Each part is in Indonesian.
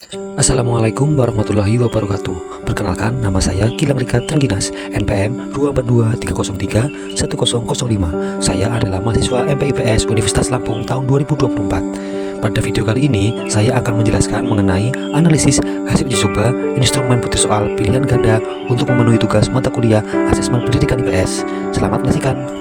Assalamualaikum warahmatullahi wabarakatuh. Perkenalkan, nama saya Gilang Rika Trengginas, NPM 242303105. Saya adalah mahasiswa MPIPS Universitas Lampung tahun 2024. Pada video kali ini, saya akan menjelaskan mengenai analisis hasil uji coba instrumen putih soal pilihan ganda untuk memenuhi tugas mata kuliah asesmen pendidikan IPS. Selamat menyaksikan.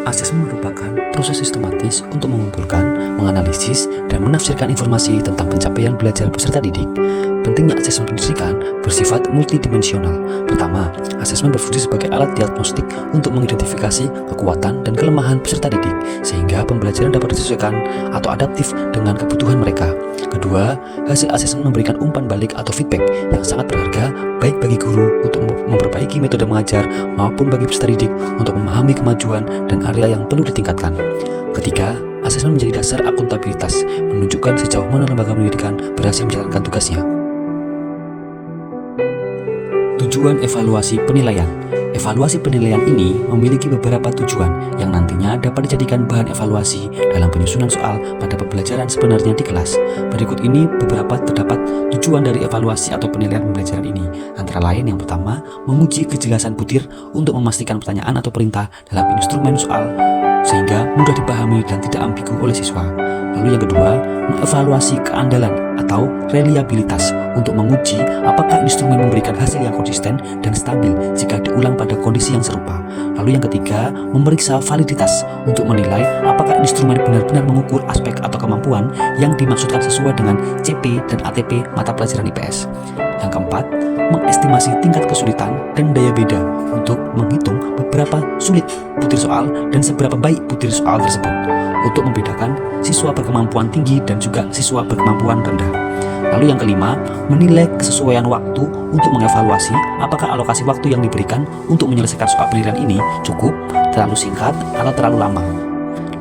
Asesmen merupakan proses sistematis untuk mengumpulkan, menganalisis, dan menafsirkan informasi tentang pencapaian belajar peserta didik. Pentingnya asesmen pendidikan bersifat multidimensional. Pertama, asesmen berfungsi sebagai alat diagnostik untuk mengidentifikasi kekuatan dan kelemahan peserta didik, sehingga pembelajaran dapat disesuaikan atau adaptif dengan kebutuhan mereka. Kedua, hasil asesmen memberikan umpan balik atau feedback yang sangat berharga, baik bagi guru untuk memperbaiki metode mengajar maupun bagi peserta didik untuk memahami kemajuan dan area yang perlu ditingkatkan. Ketiga, asesmen menjadi dasar akuntabilitas, menunjukkan sejauh mana lembaga pendidikan berhasil menjalankan tugasnya. Tujuan evaluasi penilaian. Evaluasi penilaian ini memiliki beberapa tujuan yang nantinya dapat dijadikan bahan evaluasi dalam penyusunan soal pada pembelajaran sebenarnya di kelas. Berikut ini beberapa terdapat tujuan dari evaluasi atau penilaian pembelajaran ini. Antara lain, yang pertama, menguji kejelasan butir untuk memastikan pertanyaan atau perintah dalam instrumen soal sehingga mudah dipahami dan tidak ambigu oleh siswa. Lalu yang kedua, mengevaluasi keandalan atau reliabilitas untuk menguji apakah instrumen memberikan hasil yang konsisten dan stabil jika diulang pada kondisi yang serupa. Lalu yang ketiga, memeriksa validitas untuk menilai apakah instrumen benar-benar mengukur aspek atau kemampuan yang dimaksudkan sesuai dengan CP dan ATP mata pelajaran IPS. Yang keempat, mengestimasi tingkat kesulitan dan daya beda untuk menghitung beberapa sulit butir soal dan seberapa baik butir soal tersebut untuk membedakan siswa berkemampuan tinggi dan juga siswa berkemampuan rendah. Lalu yang kelima, menilai kesesuaian waktu untuk mengevaluasi apakah alokasi waktu yang diberikan untuk menyelesaikan soal penilaian ini cukup, terlalu singkat, atau terlalu lama.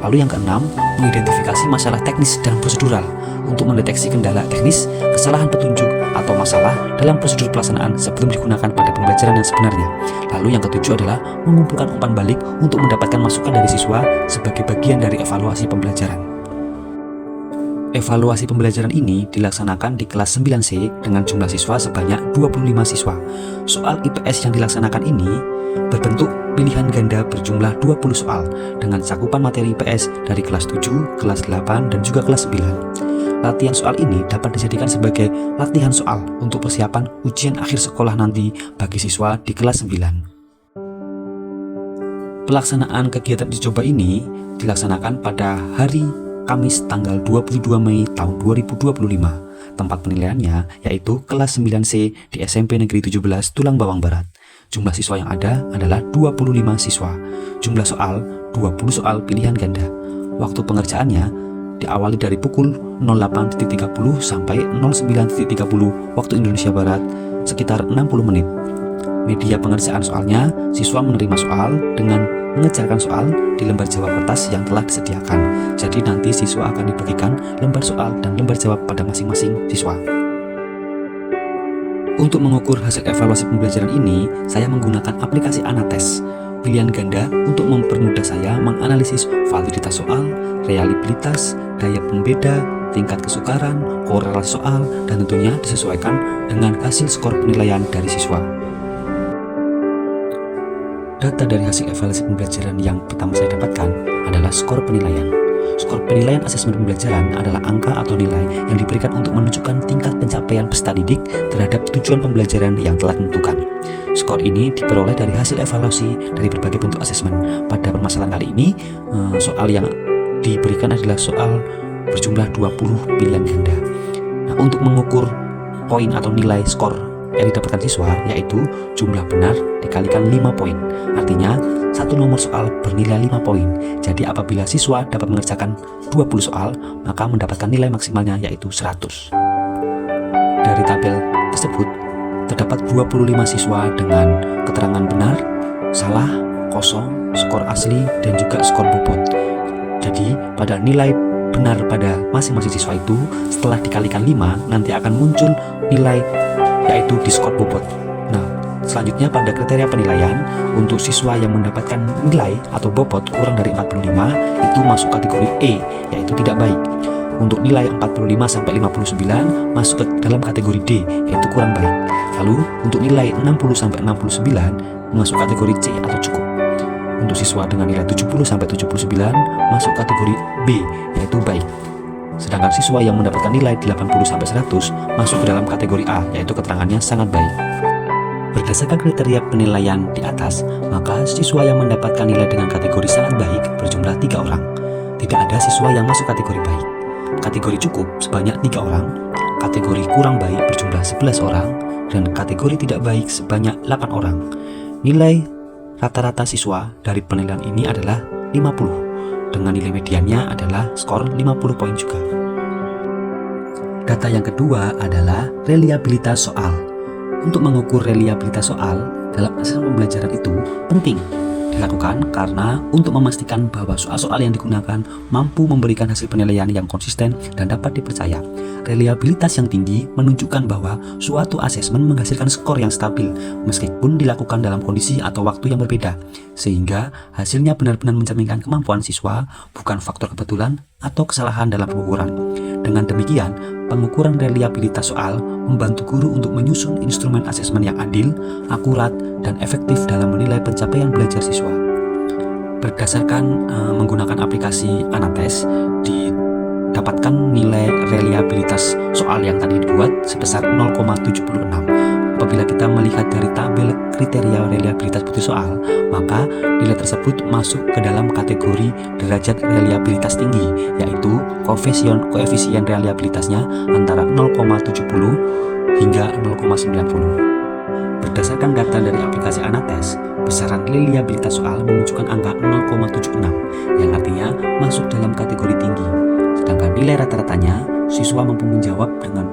Lalu yang keenam, mengidentifikasi masalah teknis dan prosedural untuk mendeteksi kendala teknis, kesalahan petunjuk, atau masalah dalam prosedur pelaksanaan sebelum digunakan pada pembelajaran yang sebenarnya. Lalu yang ketujuh adalah mengumpulkan umpan balik untuk mendapatkan masukan dari siswa sebagai bagian dari evaluasi pembelajaran. Evaluasi pembelajaran ini dilaksanakan di kelas 9C dengan jumlah siswa sebanyak 25 siswa. Soal IPS yang dilaksanakan ini berbentuk pilihan ganda berjumlah 20 soal dengan cakupan materi IPS dari kelas 7, kelas 8, dan juga kelas 9. Latihan soal ini dapat dijadikan sebagai latihan soal untuk persiapan ujian akhir sekolah nanti bagi siswa di kelas 9. Pelaksanaan kegiatan uji coba ini dilaksanakan pada hari Kamis tanggal 22 Mei tahun 2025. Tempat penilaiannya yaitu kelas 9C di SMP Negeri 17 Tulang Bawang Barat. Jumlah siswa yang ada adalah 25 siswa. Jumlah soal 20 soal pilihan ganda. Waktu pengerjaannya diawali dari pukul 08.30 sampai 09.30 waktu Indonesia Barat, sekitar 60 menit. Media pengerjaan soalnya, siswa menerima soal dengan mengejarkan soal di lembar jawab kertas yang telah disediakan. Jadi nanti siswa akan dibagikan lembar soal dan lembar jawab pada masing-masing siswa. Untuk mengukur hasil evaluasi pembelajaran ini, saya menggunakan aplikasi Anates pilihan ganda untuk mempermudah saya menganalisis validitas soal, reliabilitas, daya pembeda, tingkat kesukaran, korelasi soal, dan tentunya disesuaikan dengan hasil skor penilaian dari siswa. Data dari hasil evaluasi pembelajaran yang pertama saya dapatkan adalah skor penilaian. Skor penilaian asesmen pembelajaran adalah angka atau nilai yang diberikan untuk menunjukkan tingkat pencapaian peserta didik terhadap tujuan pembelajaran yang telah ditentukan. Skor ini diperoleh dari hasil evaluasi dari berbagai bentuk asesmen. Pada permasalahan kali ini, soal yang diberikan adalah soal berjumlah 20 pilihan ganda. Nah, untuk mengukur poin atau nilai skor yang didapatkan siswa yaitu jumlah benar dikalikan 5 poin. Artinya satu nomor soal bernilai 5 poin. Jadi apabila siswa dapat mengerjakan 20 soal, maka mendapatkan nilai maksimalnya yaitu 100. Dari tabel tersebut terdapat 25 siswa dengan keterangan benar, salah, kosong, skor asli, dan juga skor bobot. Jadi pada nilai benar pada masing-masing siswa itu setelah dikalikan 5 nanti akan muncul nilai yaitu di skor bobot. Nah, selanjutnya pada kriteria penilaian untuk siswa yang mendapatkan nilai atau bobot kurang dari 45 itu masuk kategori E, yaitu tidak baik. Untuk nilai 45-59 masuk ke dalam kategori D, yaitu kurang baik. Lalu untuk nilai 60-69 masuk kategori C atau cukup. Untuk siswa dengan nilai 70-79 masuk kategori B, yaitu baik. Sedangkan siswa yang mendapatkan nilai 80-100 masuk ke dalam kategori A, yaitu keterangannya sangat baik. Berdasarkan kriteria penilaian di atas, maka siswa yang mendapatkan nilai dengan kategori sangat baik berjumlah 3 orang. Tidak ada siswa yang masuk kategori baik. Kategori cukup sebanyak 3 orang, kategori kurang baik berjumlah 11 orang, dan kategori tidak baik sebanyak 8 orang. Nilai rata-rata siswa dari penilaian ini adalah 50, dengan nilai mediannya adalah skor 50 poin juga. Data yang kedua adalah reliabilitas soal. Untuk mengukur reliabilitas soal dalam asesmen pembelajaran itu penting dilakukan karena untuk memastikan bahwa soal-soal yang digunakan mampu memberikan hasil penilaian yang konsisten dan dapat dipercaya. Reliabilitas yang tinggi menunjukkan bahwa suatu asesmen menghasilkan skor yang stabil meskipun dilakukan dalam kondisi atau waktu yang berbeda, sehingga hasilnya benar-benar mencerminkan kemampuan siswa, bukan faktor kebetulan atau kesalahan dalam pengukuran. Dengan demikian, pengukuran reliabilitas soal membantu guru untuk menyusun instrumen asesmen yang adil, akurat, dan efektif dalam menilai pencapaian belajar siswa. Berdasarkan menggunakan aplikasi Anates, didapatkan nilai reliabilitas soal yang tadi dibuat sebesar 0,76. Apabila kita melihat dari tabel kriteria reliabilitas butir soal, maka nilai tersebut masuk ke dalam kategori derajat reliabilitas tinggi, yaitu koefisien reliabilitasnya antara 0,70 hingga 0,90. Berdasarkan data dari aplikasi Anates, besaran reliabilitas soal menunjukkan angka 0,76, yang artinya masuk dalam kategori tinggi. Sedangkan nilai rata-ratanya, siswa mampu menjawab dengan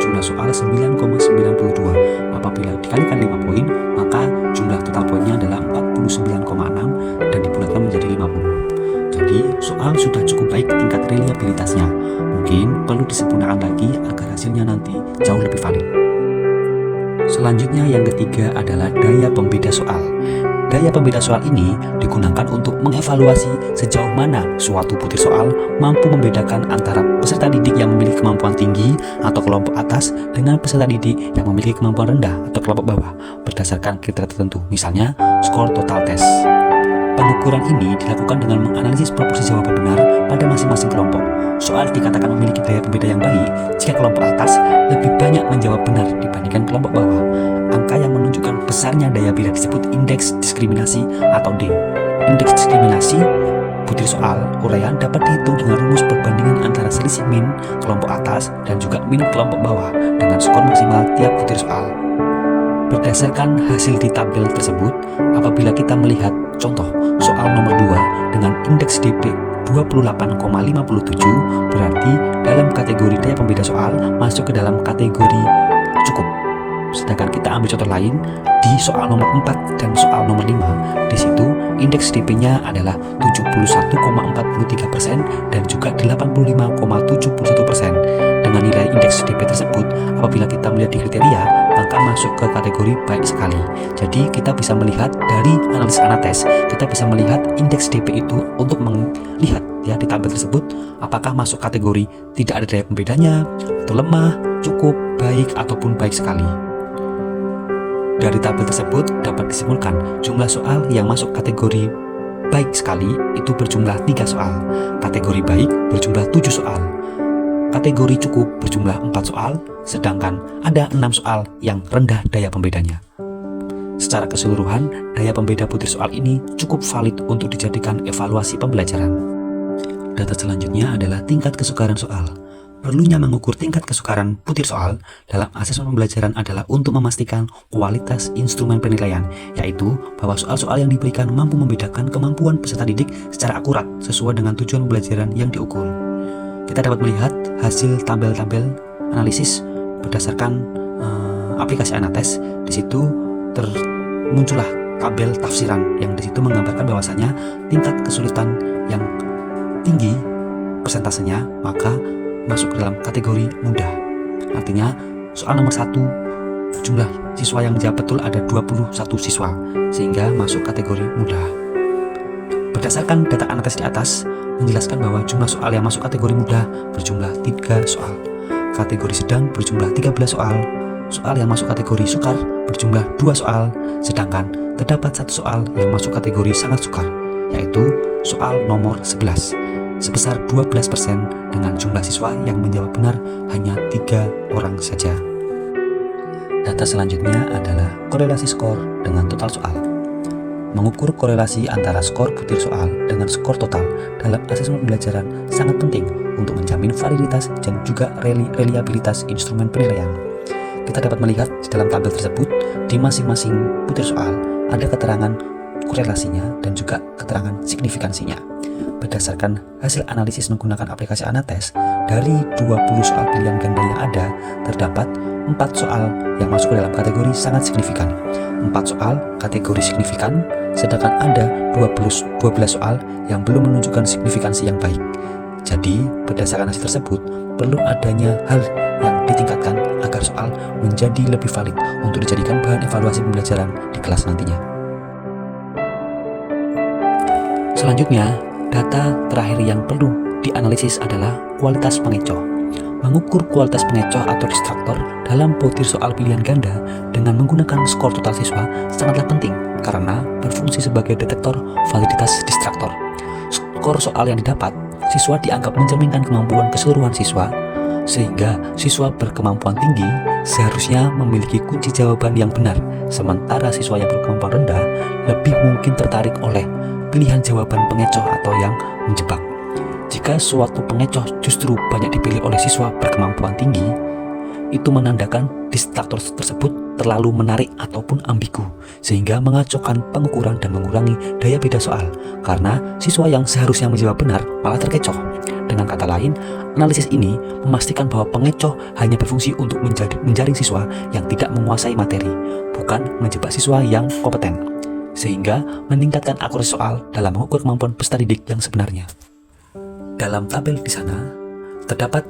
jumlah soal 9,92. Apabila dikalikan 5 poin, maka jumlah total poinnya adalah 49,6 dan dibulatkan menjadi 50. Jadi soal sudah cukup baik tingkat reliabilitasnya. Mungkin perlu disempurnakan lagi agar hasilnya nanti jauh lebih valid. Selanjutnya yang ketiga adalah daya pembeda soal. Daya pembeda soal ini digunakan untuk mengevaluasi sejauh mana suatu butir soal mampu membedakan antara peserta didik yang memiliki kemampuan tinggi atau kelompok atas dengan peserta didik yang memiliki kemampuan rendah atau kelompok bawah berdasarkan kriteria tertentu, misalnya skor total tes. Pengukuran ini dilakukan dengan menganalisis proporsi jawaban benar pada masing-masing kelompok. Soal dikatakan memiliki daya pembeda yang baik jika kelompok atas lebih banyak menjawab benar dibandingkan kelompok bawah. Angka yang menunjukkan besarnya daya pembeda disebut indeks diskriminasi atau D. Indeks diskriminasi butir soal uraian dapat dihitung dengan rumus perbandingan antara selisih min kelompok atas dan juga min kelompok bawah dengan skor maksimal tiap butir soal. Berdasarkan hasil di tabel tersebut, apabila kita melihat contoh soal nomor 2 dengan indeks DP 28,57, berarti dalam kategori daya pembeda soal masuk ke dalam kategori cukup. Sedangkan kita ambil contoh lain di soal nomor 4 dan soal nomor 5. Di situ indeks DP-nya adalah 71,43% dan juga 85,71%. Dengan nilai indeks DP tersebut, apabila kita melihat di kriteria, maka masuk ke kategori baik sekali. Jadi kita bisa melihat dari analisis Anates, kita bisa melihat indeks DP itu untuk melihat ya di tabel tersebut apakah masuk kategori tidak ada daya pembedanya, atau lemah, cukup, baik ataupun baik sekali. Dari tabel tersebut dapat disimpulkan jumlah soal yang masuk kategori baik sekali itu berjumlah 3 soal, kategori baik berjumlah 7 soal, kategori cukup berjumlah 4 soal, sedangkan ada 6 soal yang rendah daya pembedanya. Secara keseluruhan, daya pembeda butir soal ini cukup valid untuk dijadikan evaluasi pembelajaran. Data selanjutnya adalah tingkat kesukaran soal. Perlunya mengukur tingkat kesukaran butir soal dalam asesmen pembelajaran adalah untuk memastikan kualitas instrumen penilaian, yaitu bahwa soal-soal yang diberikan mampu membedakan kemampuan peserta didik secara akurat sesuai dengan tujuan pembelajaran yang diukur. Kita dapat melihat hasil tabel-tabel analisis berdasarkan aplikasi Anates. Di situ muncullah tabel tafsiran yang di situ menggambarkan bahwasanya tingkat kesulitan yang tinggi persentasenya maka masuk ke dalam kategori mudah. Artinya soal nomor 1 jumlah siswa yang menjawab betul ada 21 siswa sehingga masuk kategori mudah. Berdasarkan data Anates di atas, menjelaskan bahwa jumlah soal yang masuk kategori mudah berjumlah 3 soal, kategori sedang berjumlah 13 soal, soal yang masuk kategori sukar berjumlah 2 soal, sedangkan terdapat 1 soal yang masuk kategori sangat sukar, yaitu soal nomor 11, sebesar 12% dengan jumlah siswa yang menjawab benar hanya 3 orang saja. Data selanjutnya adalah korelasi skor dengan total soal. Mengukur korelasi antara skor butir soal dengan skor total dalam asesmen pembelajaran sangat penting untuk menjamin validitas dan juga reliabilitas instrumen penilaian. Kita dapat melihat di dalam tabel tersebut, di masing-masing butir soal ada keterangan korelasinya dan juga keterangan signifikansinya. Berdasarkan hasil analisis menggunakan aplikasi Anates, dari 20 soal pilihan ganda yang ada, terdapat 4 soal yang masuk ke dalam kategori sangat signifikan, 4 soal kategori signifikan, sedangkan ada 12 soal yang belum menunjukkan signifikansi yang baik. Jadi, berdasarkan hasil tersebut, perlu adanya hal yang ditingkatkan agar soal menjadi lebih valid untuk dijadikan bahan evaluasi pembelajaran di kelas nantinya. Selanjutnya, data terakhir yang perlu dianalisis adalah kualitas pengecoh. Mengukur kualitas pengecoh atau distraktor dalam butir soal pilihan ganda dengan menggunakan skor total siswa sangatlah penting karena berfungsi sebagai detektor validitas distraktor. Skor soal yang didapat, siswa dianggap mencerminkan kemampuan keseluruhan siswa, sehingga siswa berkemampuan tinggi seharusnya memiliki kunci jawaban yang benar, sementara siswa yang berkemampuan rendah lebih mungkin tertarik oleh pilihan jawaban pengecoh atau yang menjebak. Jika suatu pengecoh justru banyak dipilih oleh siswa berkemampuan tinggi, itu menandakan distraktor tersebut terlalu menarik ataupun ambigu, sehingga mengacaukan pengukuran dan mengurangi daya beda soal, karena siswa yang seharusnya menjawab benar malah terkecoh. Dengan kata lain, analisis ini memastikan bahwa pengecoh hanya berfungsi untuk menjaring siswa yang tidak menguasai materi, bukan menjebak siswa yang kompeten, sehingga meningkatkan akurasi soal dalam mengukur kemampuan peserta didik yang sebenarnya. Dalam tabel di sana, terdapat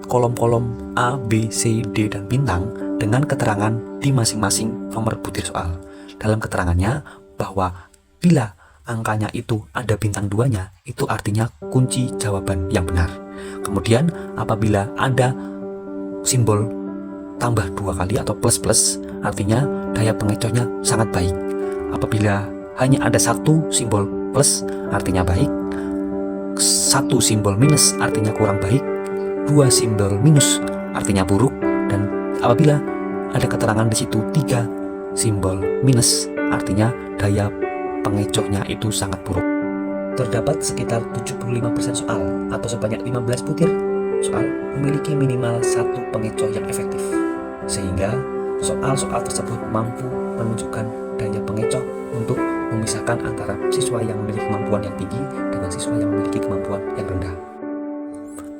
kolom-kolom A, B, C, D, dan bintang dengan keterangan di masing-masing nomor butir soal. Dalam keterangannya bahwa bila angkanya itu ada bintang 2-nya, itu artinya kunci jawaban yang benar. Kemudian apabila ada simbol tambah 2 kali atau plus-plus, artinya daya pengecohnya sangat baik. Apabila hanya ada 1 simbol plus, artinya baik. 1 simbol minus artinya kurang baik, 2 simbol minus artinya buruk, dan apabila ada keterangan di situ 3 simbol minus artinya daya pengecohnya itu sangat buruk. Terdapat sekitar 75% soal atau sebanyak 15 butir soal memiliki minimal 1 pengecoh yang efektif, sehingga soal-soal tersebut mampu menunjukkan daya pengecoh untuk memisahkan antara siswa yang memiliki kemampuan yang tinggi dengan siswa yang memiliki kemampuan yang rendah.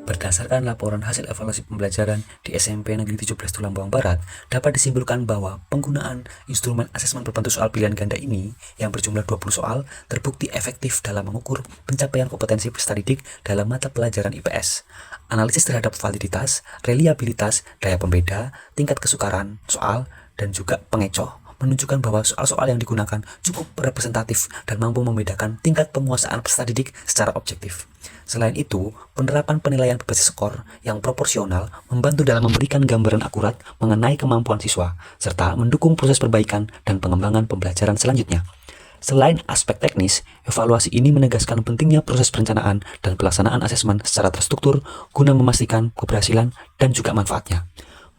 Berdasarkan laporan hasil evaluasi pembelajaran di SMP Negeri 17 Tulang Bawang Barat, dapat disimpulkan bahwa penggunaan instrumen asesmen berbentuk soal pilihan ganda ini yang berjumlah 20 soal terbukti efektif dalam mengukur pencapaian kompetensi peserta didik dalam mata pelajaran IPS. Analisis terhadap validitas, reliabilitas, daya pembeda, tingkat kesukaran soal, dan juga pengecoh menunjukkan bahwa soal-soal yang digunakan cukup representatif dan mampu membedakan tingkat penguasaan peserta didik secara objektif. Selain itu, penerapan penilaian berbasis skor yang proporsional membantu dalam memberikan gambaran akurat mengenai kemampuan siswa, serta mendukung proses perbaikan dan pengembangan pembelajaran selanjutnya. Selain aspek teknis, evaluasi ini menegaskan pentingnya proses perencanaan dan pelaksanaan asesmen secara terstruktur guna memastikan keberhasilan dan juga manfaatnya.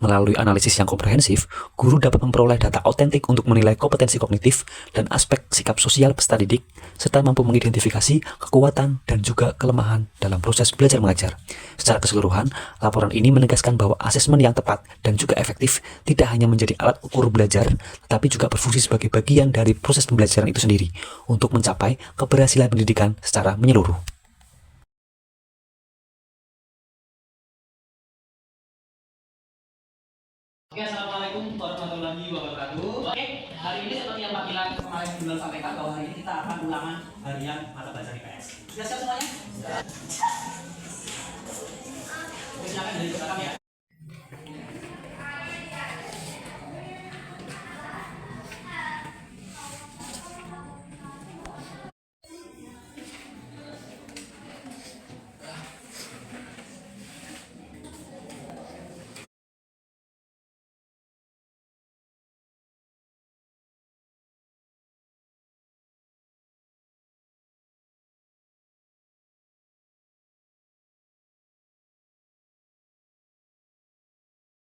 Melalui analisis yang komprehensif, guru dapat memperoleh data autentik untuk menilai kompetensi kognitif dan aspek sikap sosial peserta didik, serta mampu mengidentifikasi kekuatan dan juga kelemahan dalam proses belajar mengajar. Secara keseluruhan, laporan ini menegaskan bahwa asesmen yang tepat dan juga efektif tidak hanya menjadi alat ukur belajar, tetapi juga berfungsi sebagai bagian dari proses pembelajaran itu sendiri untuk mencapai keberhasilan pendidikan secara menyeluruh. Oke, assalamualaikum warahmatullahi wabarakatuh. Oke, hari ini seperti yang Pak Gilang kemarin belum sampaikan bahwa hari ini kita akan ulangan harian mata pelajaran IPS. Sudah siap semuanya? Silakan dari belakang ya.